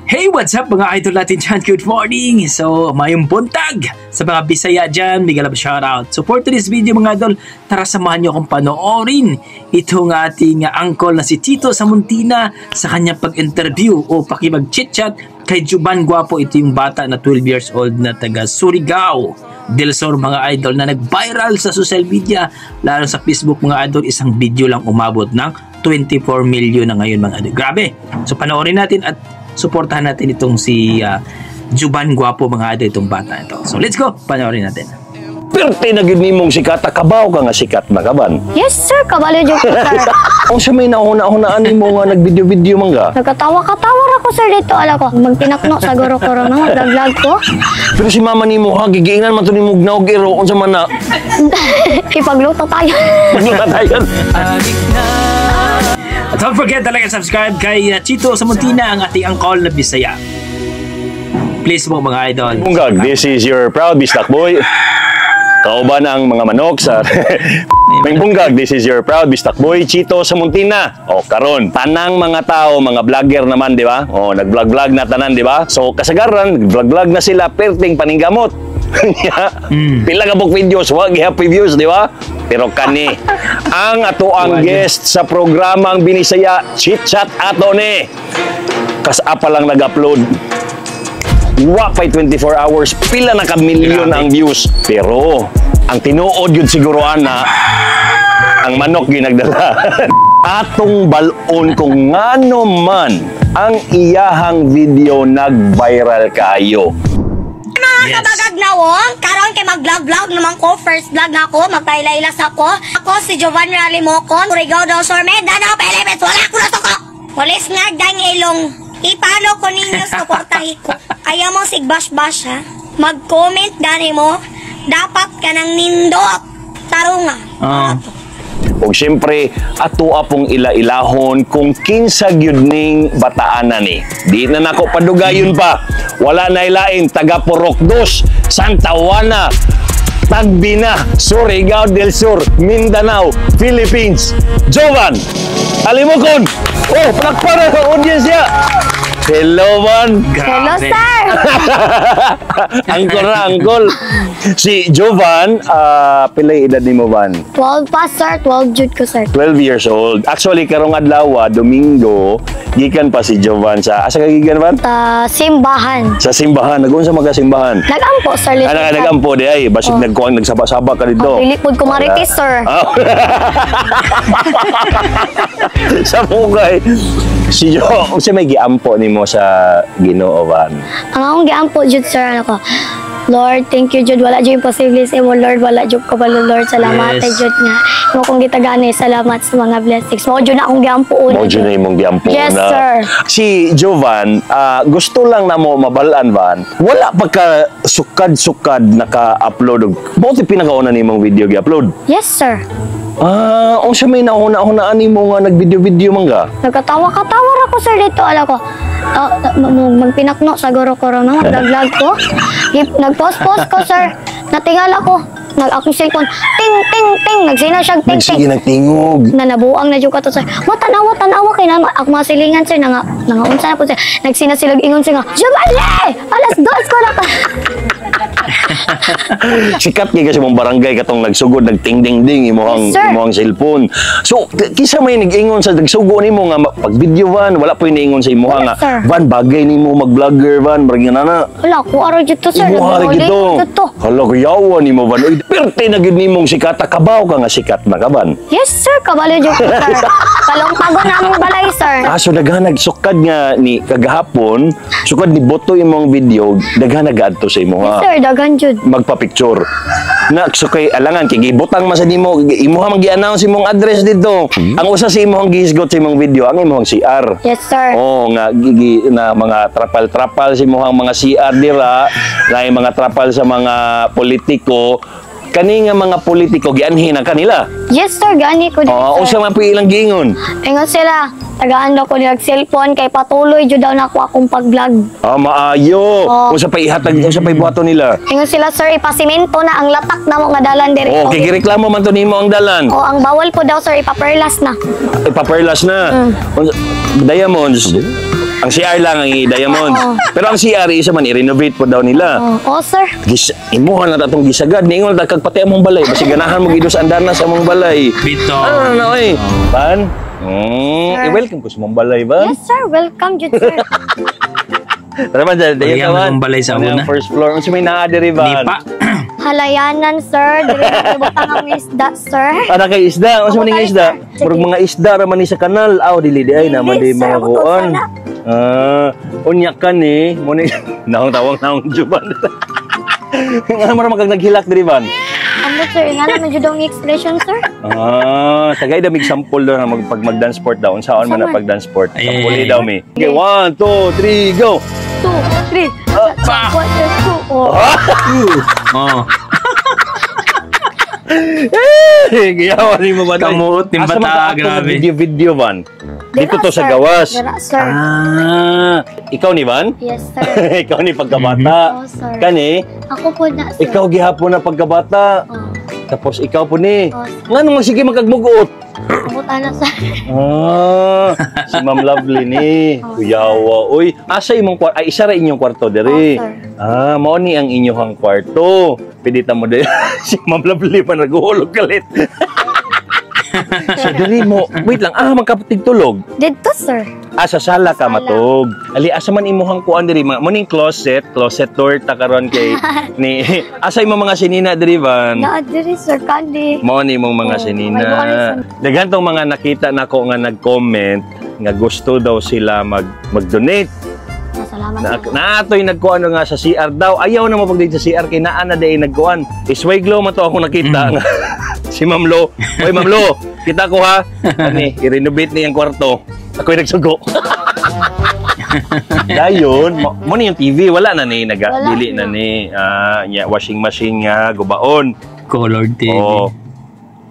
Hey, what's up mga idol natin dyan? Good morning! So, mayong buntag sa mga Bisaya dyan. Bigala ba shoutout. So, for today's video mga idol, tara samahan nyo akong panoorin itong ating uncle na si Tito Samuntina sa kanyang pag-interview o pakipag-chit-chat kay Jovan Guapo. Ito yung bata na 12 years old na taga Surigao del Sur mga idol na nag-viral sa social media, lalo sa Facebook mga idol. Isang video lang umabot ng 24 million na ngayon mga idol. Grabe! So, panoorin natin at suportahan natin itong si Jovan Guapo mga idol, itong bata ito. So let's go, panoorin natin. Pero tinagid ni mong sikat, kabaw ka nga sikat na kaban. Yes sir, kabalo dyan ko sir. Kung siya may nauna-unaan ni mo nga nag-video-video mangga. Nagkatawa-katawa ako sir dito, ala ko. Magtinakno sa goro-koro na, maglag ko. Pero si mama ni mo ha, gigiingan man ito ni Mugnaw, giro, kung sa man na. Ipagluto tayo. Pagluto tayo. At don't forget to like and subscribe kay Tito Samuntina, ang ating uncle na Bisaya. Please mo mga idol. Bunggag, this is your proud bistak boy. Kauban ang mga manok sa Bunggag, this is your proud bistak boy, Tito Samuntina. O karon, tanang mga tao, mga vlogger naman, di ba? O nag-vlog-vlog na tanan, di ba? So kasagaran, vlog-vlog na sila, perting paninggamot. Pila ka buk videos, wag happy views, di ba? Pero kani ang ato ang guest sa programang Binisaya Chit-Chat ato ni kasapa lang nag-upload. Wa pa'y 24 hours, pila na ka milyon ang views. Pero ang tinuod yun siguro ana ang manok ginagdala. Atong balon kung ngano man ang iyahang video nag-viral kayo. Mga kabagag na wong, karon kay mag-vlog-vlog naman ko, first vlog na ako, magpailaylas ako. Ako si Jovan Ralimocon, Surigao del Sur, Mindanao, Philippines, wala ko na suko! Walis nga dang ilong, ipalo ko ninyo sa portahi ko. Kaya mo sigbash-bash ha, mag-comment gani mo, dapat ka nang nindot. Tarunga. O siyempre, ato apong ila-ilahon kung kinsa gyud ning bataanan ni. Di na nako padugayon pa. Wala na ilain, taga Porokdos, Santa Juana, Tagbina, Surigao del Sur, Mindanao, Philippines. Jovan Ralimocon. Oh, palakparan ang audience niya. Hello, man. Hello, sir. Angkol na, angkol. Si Jovan, pilay edad ni mo, Van? 12 pa, sir. 12 jud ko, sir. 12 years old. Actually, karong adlaw, Domingo, gikan pa si Jovan sa... Asa ka gikan, Van? Sa simbahan. Sa simbahan. Nag-unsa magkasimbahan? Nag-ampo, sir. Nag-ampo di ay. Basig nagkuhang nagsaba-saba ka dito. Pilipod ko maritis, sir. Sa mukay. Si Jo, siya may giampo ni mo sa Ginoo, Van? Ang akong giampo jud, sir, ano ko. Lord, thank you jud, wala jud imposible sa imo, Lord, wala jud ko balo, Lord, salamat jud nga. Mo kong gitagani, salamat sa mga blessings. Mo jud na akong giampo una. Mo jud na imong giampo. Yes, sir. Si Jovan, gusto lang na mo mabalaan, Van. Wala pa ka sukad-sukad naka-upload. Buti pinakauna ni mong video gi-upload. Yes, sir. O siya may nauna-unaan ni mo nga nag-video-video mangga? Nagkatawa-katawa ako, sir, dito, ala ko. Magpinakno sa goro-koro na, maglag ko. Nag-post-post ko, sir. Natingala ko. Akong cellphone, ting-ting-ting. Nagsina siya, ting-ting. Nagsige nagtingog. Nanabuang na dyan ka to, sir. Tanawa kayo na. Ako masilingan, sir. Nangaunsa na po, sir. Nagsina sila ingon, sir. Jumali! Alas 2 ko na pa. Sikat kay kasi mong barangay katong nagsugod, nagting-ding-ding imong cellphone. So, kisa may nag-ingon sa nagsugo nimo nga pag-video, Van, wala po iniingon sa imo nga. Van, bagay nimo mag-vlogger, Van, barangay na. Wala ko araw dito, sir. Imo araw dito. Hala ko yawa nimo, Van. Pero tinagid nimong sikat, kabaw ka nga sikat na ka, Van? Yes, sir. Kabalo dyan ko, sir. Kalong-tago na among balay, sir. So daghan nagsukad nga ni kagahapon, sukad ni boto imong video, daghan nag-adto sa imo ha. Yes, sir. Daghan jud. Magpa-picture. Na sukay alangan kay gibutang man sa nimo, imuha magi-announce imong address dito. Ang usa sa imong gihisgot sa imong video, ang imong CR. Yes, sir. Oh, nga na mga trapal-trapal sa imong mga CR dira, na mga trapal sa mga politiko. Kani nga mga politiko gianhin na kanila. Yes, sir. Gani ko din, sir. Usa man po ilang giingon. Ingon sila. Tagaan daw ko nilag cellphone kay patuloy jud daw nako akong pag-vlog. Maayo. Usa pa ihatag, usa pa ibuhaton nila. Ingon sila, sir, ipasimento na ang latak na mo nga dalan diri. Okay, gireklamo man to nimo ang dalan. Ang bawal po daw, sir, ipaperlas na. Ipaperlas na. Diamonds. Ang CR lang ang i-diamond. Pero ang CR isa man i-renovate po daw nila. Oo, sir. Imuhan na tatong gisagad. Ningon dagkag pati among balay. Basi ganahan mo gidos andana sa among balay. Bito. Ano na oy? Ban? I-welcome ko sa among balay ba? Yes, sir. Welcome, Jud, sir. Tara man dyan. Bigyan mo ng balay sa una. First floor. Ano may naadiri ba? Nipa. Halayanan, sir. Dili na ibutang ang isda, sir. Ana kay isda. Ano may isda? Murag mga isda raman ni sa kanal. Aw dili di ay naman di mga kuan. Unya ka ni. Mo ni naong juban. Nga mo magag naghilak diri ban. Ano, sir? Nga naman Jud ang expression, sir. Tagay damig sample daw na pag mag-dance sport daw. Unsaon man na pag-dance sport? Sampuli daw mi. Okay, 1, 2, 3, go. 2, 3. What is 2? Oh. Giyawan ni mo ba? Kamuot ni bata, grabe. Video ban. Dito to sa gawas. Dira, sir. Ikaw ni Van? Yes, sir. Ikaw ni pagkabata. Oo, sir. Kani? Ako po na, sir. Ikaw gihapon na pagkabata. Tapos ikaw po ni. Oo, Nga naman sige magkagmugot. Ako na, sir. Si Ma'am Lovely ni. Kuyawa. Uy, asa imong kwarto? Ay, isa ra inyong kwarto diri. Mao ni ang inyong kwarto. Pidita mo diri. Si Ma'am Lovely pa naghuhulog kalit. So diri mo, wait lang, magkapatig tulog. Dito, sir. Sa sala ka matog. Ali asa man imuhang kuan diri mo ning closet door ta karon kay ni asa imong mga sinina diri Van? Naa diri, sir, kandi. Mao ni imong mga sinina. Dagan tong mga nakita nako nga nag-comment nga gusto daw sila mag-donate. Salamat. Naatoy nagkuan nga sa CR daw. Ayaw na mo pag sa CR kay naa na day nagkuan. Iswayglo man to ako nakita nga. Si Ma'am Lo. Oy Ma'am Lo, kita ko ha. Ani, i-renovate ni ang kwarto. Ako'y nagsugo. Dayon, mo ni yung TV wala na ni nagadili na ni washing machine nga gubaon. Colored TV. Oh.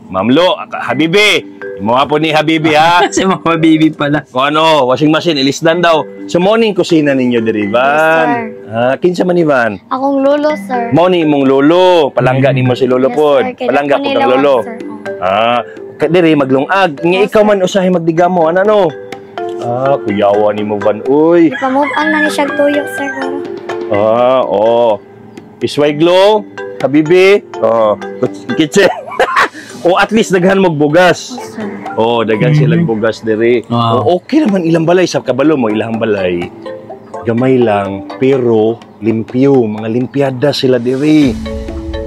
Ma'am Lo, Habibi. Imo po ni Habibi ha. Si Mama Baby pala. Kung ano, washing machine ilisdan daw. So morning kusina ninyo diri Van. Yes, Kinsa man ni Van? Akong lolo, sir. Morning mong lolo, palangga nimo si lolo pod. Palangga pud ang lolo. Diri maglungag. Nga ikaw man usahay magdigamo ano no? Kuyawa nimo Van uy. Ipa-move on na ni siya tuyo, sir. Iswayglo, Habibi. Kitchen. O at least daghan mo bugas. Daghan silang bugas diri. Okay naman ilang balay sa kabalo mo ilang balay. Gamay lang pero limpyo, mga limpyada sila diri.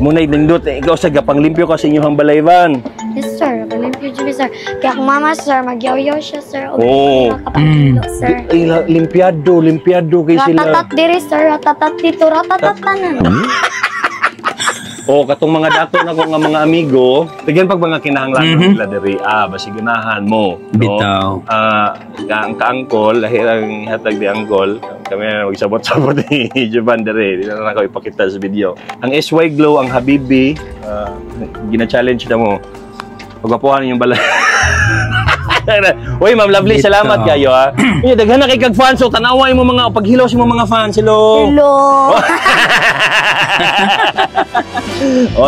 Munay nindot ikaw sa gapang limpyo ka sa inyong balay Van. Yes, sir. Limpyo dyan, sir. Kaya kung mama, sir, magyaw-yaw siya, sir. Sir. Limpyado kay sila. Ratatat diri, sir. Ratatat dito. Ratatat tanan. Katong mga dato na ko nga mga amigo, tigyan pag mga kinahanglan nila diri, basi ganahan mo, no? Bitaw. Ang kaangkol, lahirang hatag di angkol, kami na magsabot-sabot ni Jovan diri, di na ako ipakita sa video. Ang SY Glow, ang Habibi, gina-challenge na mo, pagwapuhan yung balay. Uy, Ma'am Lovely, salamat kayo ha. Uy, daghan na kay kag fans, so tanaway mo mga paghilaw mo mga fans, hello.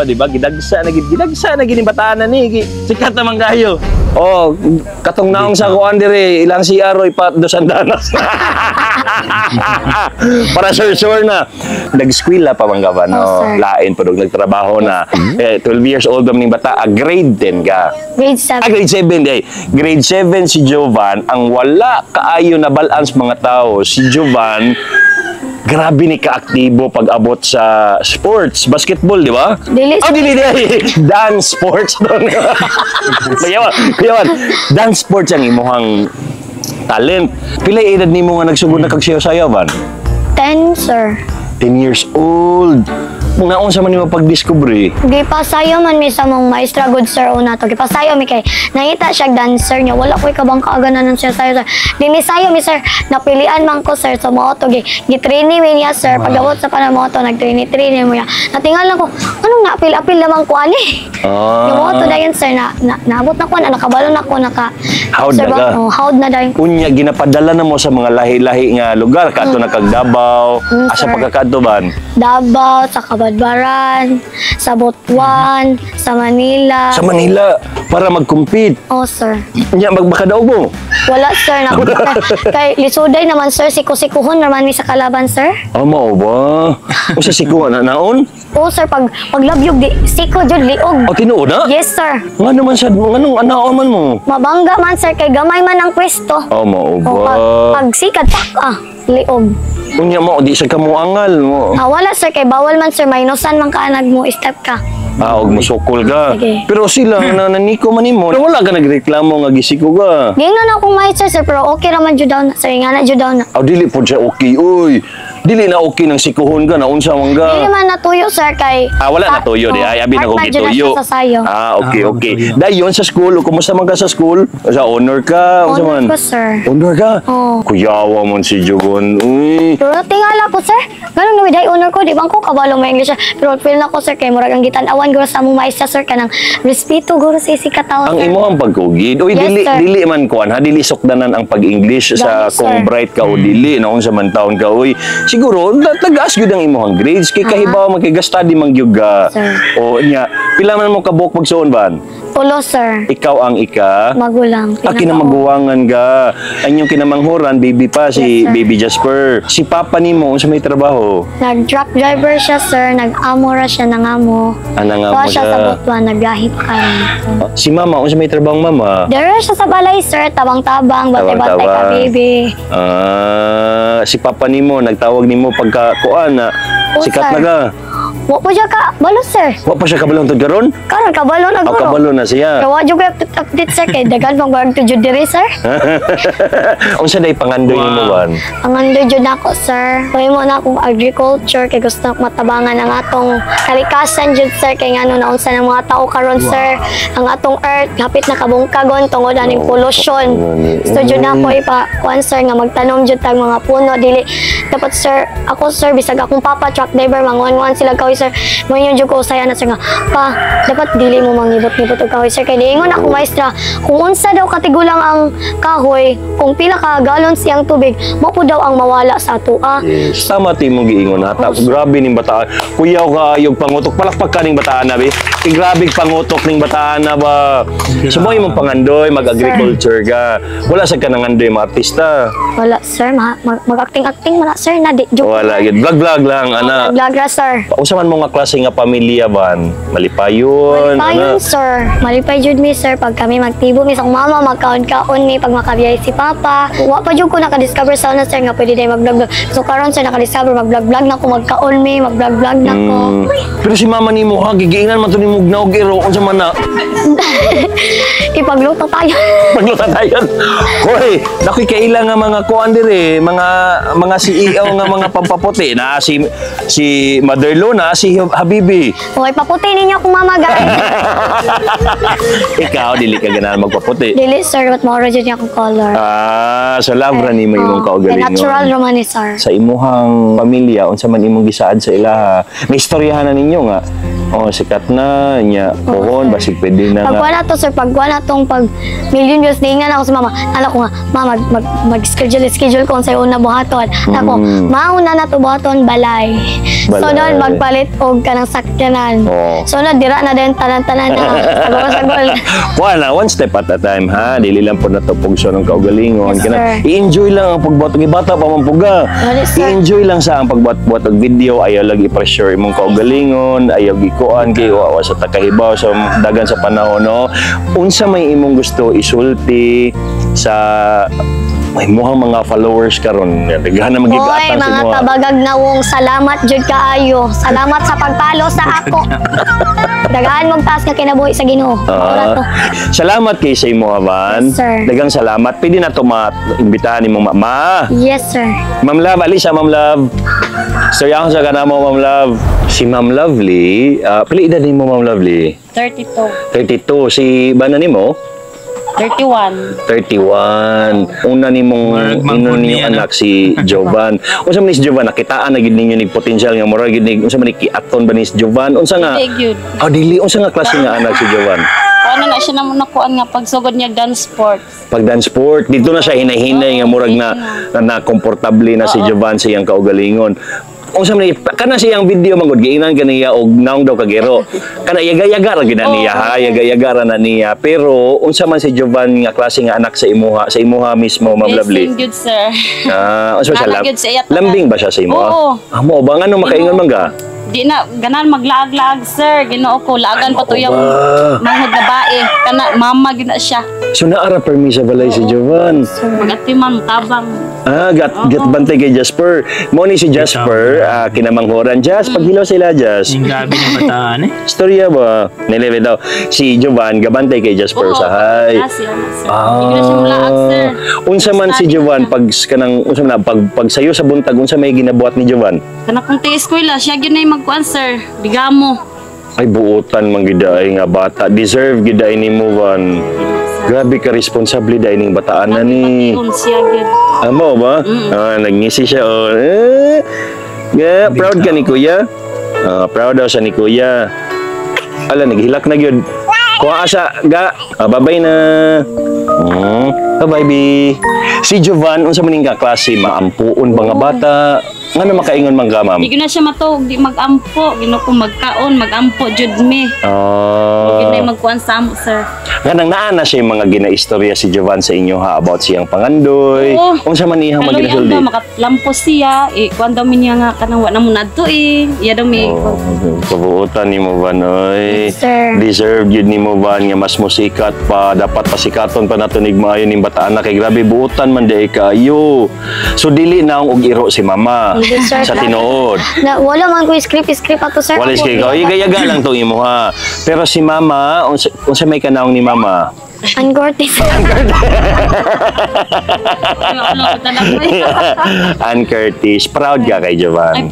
Di ba? Gidagsa na gid bataan na ni. Sikat naman kayo. Katong naong sa kuan dire, ilang si Aroy pat dosan danas. Para sure na. Nag-eskwela pa man ka no? Lain pa nagtrabaho na. 12 years old ba ning bata, grade 10 ka. Grade 7. Grade 7 day. Grade 7 si Jovan, ang wala kaayo na balance mga tao. Si Jovan grabe ni kaaktibo pag abot sa sports, basketball, di ba? Dili. Dance sports. Kuyawan. Dance sports ang imuhang talent. Pila edad nimo nga nagsugod na kag sayaw Van? 10, sir. 10 years old. Naon sa man nimo pag-discovery? Gipasayo man mi sa mong maestra good sir una to. Gipasayo mi kay nangita siya dancer niya. Wala koy kabang kaaganan siya sayo sir. Dinisayo mi sir. Napilian man ko sir sa moto gi-training mi niya sir. Pagabot sa panamoto nag-training mo niya. Natingal lang ko, anong napil-apil naman ko ani? Yung moto dayon sir naabot na ko na nakabalo na ko Howd na ka? Howd na dayon. Unya ginapadala na mo sa mga lahi-lahi nga lugar kadto na kag Davao. Asa pagkakadto ban? Davao sa Badbaran, sa Butuan, sa Manila. Sa Manila para mag-compete. Oh, sir. Nya magbakadaog mo. Wala, sir. Kay Lisuday naman, sir. Sikusikuhon naman ni sa kalaban, sir. Mao ba? Usa sikuha na naon? Oo, sir. Paglabyog, siko jud liog. Tinuod na? Yes, sir. Nga naman siya, nganong anaon man mo? Mabangga man, sir. Kay gamay man ang pwesto. Mao ba? Pag sikat, liog. Unya mo, di siya kamuangal mo. Wala, sir. Kay bawal man, sir. Minusan man kaanag mo. Step ka. Og musukol ka. Sige. Pero sila, naniko man nimo. Pero wala ka nagreklamo nga gisiko ka. Ngayon na akong mahit, sir. Pero okay naman jud daw na. Sir, nga na jud daw na. Dili po siya okay, uy. Dili na okay nang sikuhon ka, naunsa man ka. Hindi man natuyo, sir, kay... Wala na tuyo di. Ay, abi na ko gituyo. Okay. Dayon sa school, kumusta man ka sa school? Sa honor ka? Honor ko, sir. Honor ka? Oo. Kuyawa man si Jogon. Uy. Pero tingala ko, sir. Ganun na day honor ko. Di ba ko kabalo may English, sir. Pero feel na ko, sir, kay murag ang gitan-awan guro sa among maestra, sir, kanang respeto guro sa isikataon, Ang sir. imo ang pagkugid. Uy, Yes, sir. dili man kuan ha, dili sukdanan ang pag-English sa Yes, sir. kung bright ka o dili, naon sa man taon ka. Uy, siguro tagas gyud ang imong grades kay kahibaw man kay study man gyud ka. Sir. O nya, pila man mo kabuk pagsuon ban? Tulo, sir. Ikaw ang ika. Magulang. Kinamaguwangan ka. Anyong kinamanghuran, baby pa, si Yes, sir. Baby Jasper. Si papa nimo sa may trabaho. Nag-truck driver siya, sir. Nag-amora siya, nangamo. Nangamo Tuwa siya siya. sa Butuan. Nagbiyahe pa karon. Si mama, sa may trabaho mama. Dere siya sa balay, sir. Tabang-tabang. Bantay-bantay ka, Tabang-tabang. baby. Si papa nimo nagtawag nimo pagka kuan na Oo, sikat sir. na ka. Wa po siya ka. Balo, sir. Wa pa siya kabalong tud karon? Karon kabalo na guro. Kabalo na siya. Kawa juga update, sir. Kay dagan pang barang to jud diri, sir. Unsa day pangandoy nimo ban? Ang andoy jud ako, sir. Kaya mo na akong agriculture kay gusto ko matabangan ang atong kalikasan jud, sir, kay ngano naunsa ng mga tao karon, sir. Ang atong earth hapit na kabungkagon tungod aning pollution. Gusto jud na ako kuan, sir, nga magtanom jud tag mga puno dili dapat, sir. Ako, sir, bisag akong papa truck driver manguan-nguan sila kahoy, sir. Mo yun jud ko usaya na, sir, nga pa dapat dili mo mangibot-ngibot og kahoy, sir, kay diingon ako maestra kung unsa daw katigulang ang kahoy, kung pila ka galon siyang tubig, mo po daw ang mawala sa ato, Tama ti mo giingon ha. Grabe ning bataan. Kuyaw ka yung pangutok palakpak ka ning bataan na be. Grabe pangutok ning bataan na ba. Sumoy mong pangandoy, mag-agriculture ka. Wala sa kanangandoy mga artista. Wala, sir. Mag-acting-acting wala, sir. Joke. Wala gid. Vlog lang ana. Naglagra, sir. Unsa man mo nga klase nga pamilya ban? Malipayon. Malipayon, sir. Malipay jud mi, sir. Pag kami magtibo mi sa akong mama, magkaon-kaon mi. Pag makabiyay si papa. Wa pa jud ko nakadiscover sa una, sir, nga pwede day mag-vlog. So karon, sir, nakadiscover mag-vlog na ko, magkaon mi, mag-vlog na ko. Pero si mama nimo ha, gigiingnan man to ni mugnaw giro unsa man na. Ipagluto tayo. Paglutan tayo. Hoy, nakoy kaila nga mga kuan dire, mga CEO nga mga pampaputi na si Mother Luna, si Habibi. Okay, paputi ninyo akong mama, guys. Ikaw dili ka ganahan magpaputi. Dili, sir. Ba't maura jud niya akong color? So love ra ni mo imong kaugalingon. Natural naman ni, sir. Sa imuhang pamilya unsa man imong gisaad sa ilaha. May istoryahan na ninyo nga. Sikat na nya pohon basig pwede na Pag nga. wala to, sir, pag wala tong pag million views, diingan ako sa mama. Alam ko nga, mama, mag-schedule ko sa una buhaton. Ako, mauna na to buhaton, balay. So, doon, magpalit og ka ng sakyanan. So, dira na din, tanan-tanan na. Sagol-sagol. Wala, one step at a time, ha? Dili lang po na ito pugso ng kaugalingon. Yes, sir. I-enjoy lang ang pagbuhat. Bata pa man puga. Yes, sir. I-enjoy lang sa ang pagbuhat-buhat ng video. Ayaw lagi i-pressure imong kaugalingon. Ayaw gikuan kay wawa sa takahibaw sa dagan sa panahon, no? Unsa may imong gusto isulti sa may muhang mga followers karon. Daghan na Hoy, magigatang sa mga mga. tabagag nawong, salamat jud kaayo. Salamat sa pagpalo sa ako. Dagaan mong taas nga kinabuhi sa Ginoo. Wala to. Salamat kay sa imo, Havan. Yes, sir. Dagang salamat. Pwede na ito imbitahan imong mama. Yes, sir. Ma'am Love, alisa Ma'am Love. Storya ako sa kanamo, Ma'am Love. Si Ma'am Lovely, pili edad ni mo, Ma'am Lovely? 32. 32. Si bana ni mo? 31. 31. Una ni mong anak si Jovan. Unsa man ni si Jovan nakitaan na gid ninyo nig potential nga mura gid nig unsa man ni kiaton ba ni si Jovan? Unsa nga? Dili gyud. Dili unsa nga klase nga anak si Jovan? Ano na siya naman nakuan nga pagsugod niya dance sports. Pag dance sport, dito na siya hinay-hinay nga murag na komportable na si Jovan sa iyang kaugalingon. unsa man kana siyang video mangod giinan kaniya og naong daw kagero. Kana yaga-yaga ra gid niya ha, yaga-yaga ra na niya. Pero unsa man si Jovan nga klase nga anak sa imuha mismo, Ma'am Lovely? Blessing good, sir. Unsa siya Nalagid sa iyat. lambing ba siya sa imuha? Oo. Amo ba ngano makaingon man ga? Di na, ganan maglaag-laag, sir. Ginoo ko, laagan pa to yung manghod na bae. Kana, mama gina siya. So naara permi sa balay si Jovan. Magatiman, tabang. Gat bantay kay Jasper. Mo ni si Jasper, kinamanghoran. Jas, paghilaw sila, Jas. Yung gabi ng bataan eh. Storya ba? Nilebe daw. Si Jovan, gabantay kay Jasper sa hay. Kasi, sir. Hindi na siya mulaag, sir. Unsa man si Jovan, pag sayo sa buntag, unsa may ginabuhat ni Jovan? Kana kung eskwela, siya yun na yung magkuhan, sir. Bigamo. Ay, buutan man giday nga bata. Deserve giday ni Movan. Grabe ka responsable dahil ning bataan na ni. Kung siya yun. Amo ba? Nagngisi siya. Proud ka ni Kuya? Proud daw siya ni Kuya. Ala, naghilak na yun. Kung asa, ga. Babay na. Bye-bye, bi. Si Jovan, unsa maning kaklase, maampuon ba nga bata? Nga na makaingon man ka, ma'am? Di ko na siya matog, di mag-ampo. Ginoo ko magkaon, mag-ampo, jud me. Di na yung magkuhan sa amo, sir. Nga nang naana siya yung mga ginaistorya si Jovan sa inyo ha about siyang pangandoy. Unsa man iyang mga ginasuldi? Makatlampos siya. Kuhan daw niya nga kanang wa na mo nadto eh. Iya daw may kabuutan ni mo ba, noy? Sir. Deserve yun ni mo ba nga mas musikat pa. Dapat pasikaton pa natunig maayon ng bataan na kay grabe buutan man day kayo. So dili na og iro si mama sa tinuod. Wala man ko script ato, sir. Wala script. Igayaga lang to imo ha. Pero si mama, unsa may kanaong ni mama? Angkortis. Ann Curtis, proud ka kay Jovan. Ay,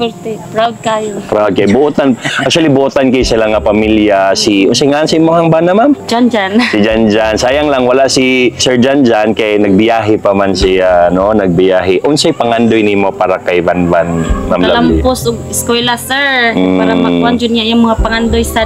proud kayo. Proud kay buotan. Actually buotan kay sila nga pamilya si usingan si imong bana, ma'am? Janjan. Si Janjan. Sayang lang wala si Sir Janjan kay nagbiyahe pa man siya, no? Nagbiyahe. Unsay pangandoy nimo para kay Banban, Ma'am Lovely? Talampos og eskwela, sir. Para makuan jud niya yung mga pangandoy sa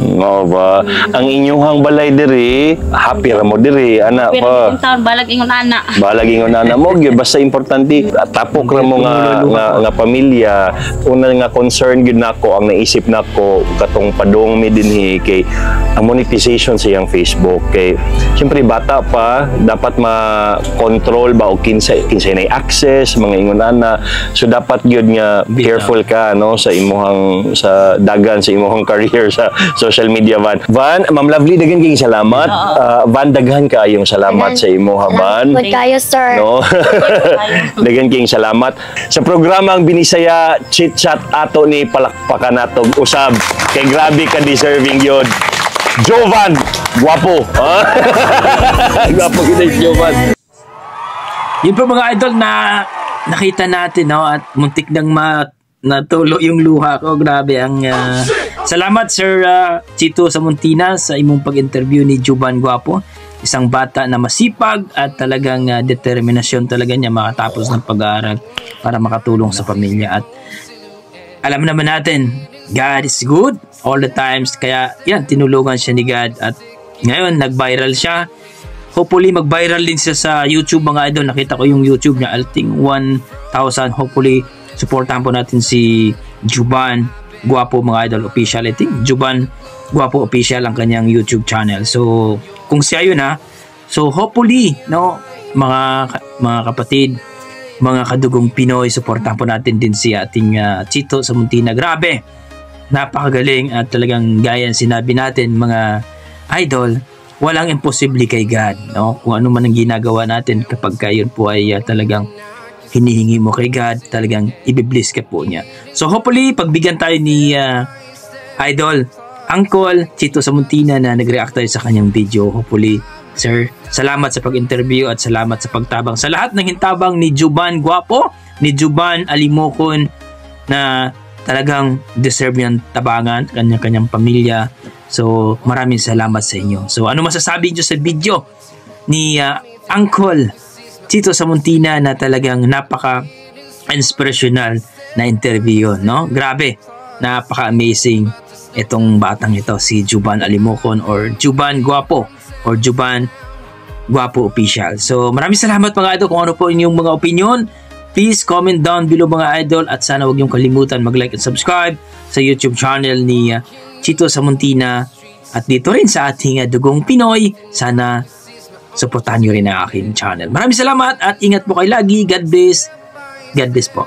Oo ba? Ang inyong balay diri, happy ra mo diri, ana pero pa. taon balag ingon ana. Balag ingon ana mo, gyud basta importante tapok ra mo nga pamilya. Una nga concern gyud nako ang naisip nako katong padong mi dinhi kay ang monetization sa iyang Facebook kay syempre bata pa dapat ma-control ba o kinsay na access mga ingon ana. So dapat gyud nga careful ka no sa imuhang sa dagan sa imuhang career sa social media, Van. Van, Ma'am Lovely, daghan kayong salamat. Van, daghan kayong salamat sa imo, ha, Van. Good kayo, sir. No? Daghan kayong salamat. Sa programang Binisaya Chit Chat ato ni palakpakan nato usab. Kay grabe ka deserving yun. Jovan, guwapo. Guwapo kita Jovan. Yun po mga idol na nakita natin, no? At muntik nang natulo yung luha ko. Grabe ang salamat Sir Chito Samuntina sa imong pag-interview ni Jovan Guapo. Isang bata na masipag at talagang determinasyon talaga niya makatapos ng pag-aaral para makatulong sa pamilya. At alam naman natin, God is good all the times. Kaya yan, tinulungan siya ni God. At ngayon, nag-viral siya. Hopefully, mag-viral din siya sa YouTube mga idol. Nakita ko yung YouTube niya, alting 1,000. Hopefully, supportahan po natin si Jovan Guapo mga idol official. I think Jovan Guapo official ang kanyang YouTube channel. So kung siya yun ha, so hopefully no mga kapatid, mga kadugong Pinoy, supportahan po natin din si ating Chito Samuntina. Grabe, napakagaling at talagang gaya sinabi natin mga idol, walang imposible kay God, no? Kung ano man ang ginagawa natin kapag yun po ay talagang hinihingi mo kay God, talagang ibibliss ka po niya. So hopefully, pagbigyan tayo ni Idol, Uncle Chito Samuntina na nag-react tayo sa kanyang video. Hopefully, sir, salamat sa pag-interview at salamat sa pagtabang. Sa lahat ng hintabang ni Jovan Guapo, ni Jovan Alimocon na talagang deserve niyang tabangan, kanyang pamilya. So maraming salamat sa inyo. So ano masasabi niyo sa video ni Uncle Chito Samuntina na talagang napaka-inspirational na interview, no? Grabe, napaka-amazing itong batang ito, si Jovan Alimocon or Jovan Guapo or Jovan Guapo Official. So, maraming salamat mga idol kung ano po inyong mga opinion. Please comment down below mga idol at sana huwag niyong kalimutan mag-like and subscribe sa YouTube channel ni Chito Samuntina at dito rin sa ating Dugong Pinoy. Sana suportahan niyo rin ang aking channel. Maraming salamat at ingat po kayo lagi. God bless. God bless po.